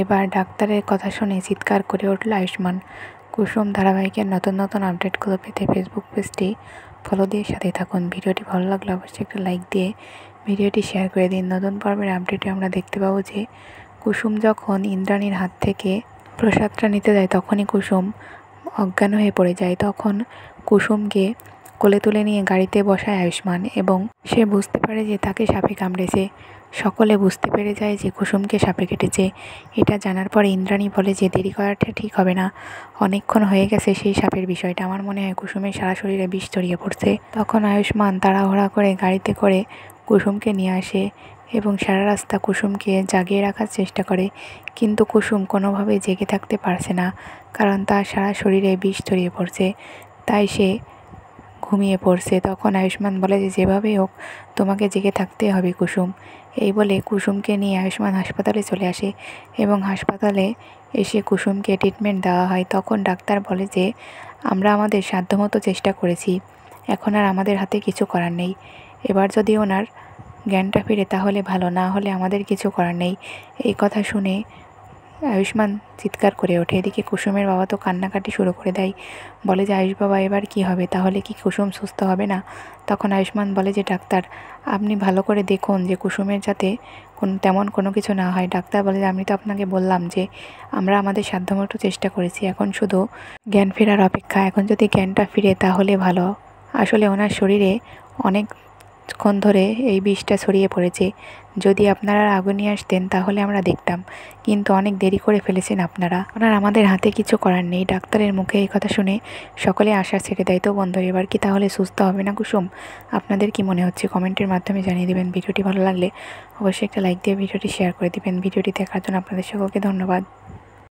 এবার ডাক্তারের কথা শুনে চিৎকার করে উঠল আয়ুষ্মান। কুসুম ধারাবাহিকের নতুন নতুন আপডেটগুলো পেতে ফেসবুক পেজটি ফলো দিয়ে সাথে থাকুন। ভিডিওটি ভালো লাগলে অবশ্যই একটা লাইক দিয়ে ভিডিওটি শেয়ার করে দিন। নতুন পর্বের আপডেটে আমরা দেখতে পাবো যে কুসুম যখন ইন্দ্রাণীর হাত থেকে প্রসাদটা নিতে যায় তখনই কুসুম অজ্ঞান হয়ে পড়ে যায়। তখন কুসুমকে কোলে তুলে নিয়ে গাড়িতে বসায় আয়ুষ্মান এবং সে বুঝতে পারে যে তাকে সাপে কামড়েছে। সকলে বুঝতে পেরে যায় যে কুসুমকে সাপে কেটেছে। এটা জানার পরে ইন্দ্রাণী বলে যে দেরি করাটা ঠিক হবে না, অনেকক্ষণ হয়ে গেছে সেই সাপের বিষয়টা, আমার মনে হয় কুসুমের সারা শরীরে বিষ ছড়িয়ে পড়ছে। তখন আয়ুষ্মান তাড়াহুড়া করে গাড়িতে করে কুসুমকে নিয়ে আসে এবং সারা রাস্তা কুসুমকে জাগিয়ে রাখার চেষ্টা করে, কিন্তু কুসুম কোনোভাবেই জেগে থাকতে পারছে না, কারণ তার সারা শরীরে বিষ ছড়িয়ে পড়ছে, তাই সে ঘুমিয়ে পড়ছে। তখন আয়ুষ্মান বলে যে যেভাবেই হোক তোমাকে জেগে থাকতে হবে কুসুম। এই বলে কুসুমকে নিয়ে আয়ুষ্মান হাসপাতালে চলে আসে এবং হাসপাতালে এসে কুসুমকে ট্রিটমেন্ট দেওয়া হয়। তখন ডাক্তার বলে যে আমরা আমাদের সাধ্যমতো চেষ্টা করেছি, এখন আর আমাদের হাতে কিছু করার নেই। এবার যদি ওনার জ্ঞানটা ফিরে তাহলে ভালো, না হলে আমাদের কিছু করার নেই। এই কথা শুনে আয়ুষ্মান চিৎকার করে ওঠে। এদিকে কুসুমের বাবা তো কান্নাকাটি শুরু করে দেয়, বলে যে আয়ুষ বাবা এবার কি হবে, তাহলে কি কুসুম সুস্থ হবে না? তখন আয়ুষ্মান বলে যে ডাক্তার আপনি ভালো করে দেখুন যে কুসুমের যাতে তেমন কোনো কিছু না হয়। ডাক্তার বলে যে আমি তো আপনাকে বললাম যে আমরা আমাদের সাধ্যমতো চেষ্টা করেছি, এখন শুধু জ্ঞান ফেরার অপেক্ষা, এখন যদি জ্ঞানটা ফিরে তাহলে ভালো। আসলে ওনার শরীরে অনেকক্ষণ ধরে এই বিষটা ছড়িয়ে পড়েছে, যদি আপনারা আগে নিয়ে আসতেন তাহলে আমরা দেখতাম, কিন্তু অনেক দেরি করে ফেলেছেন আপনারা, ওনার আমাদের হাতে কিছু করার নেই। ডাক্তারের মুখে এই কথা শুনে সকলে আশা ছেড়ে দেয়। তো বন্ধু, এবার কি তাহলে সুস্থ হবে না কুসুম? আপনাদের কি মনে হচ্ছে কমেন্টের মাধ্যমে জানিয়ে দেবেন। ভিডিওটি ভালো লাগলে অবশ্যই একটা লাইক দিয়ে ভিডিওটি শেয়ার করে দিবেন। ভিডিওটি দেখার জন্য আপনাদের সকলকে ধন্যবাদ।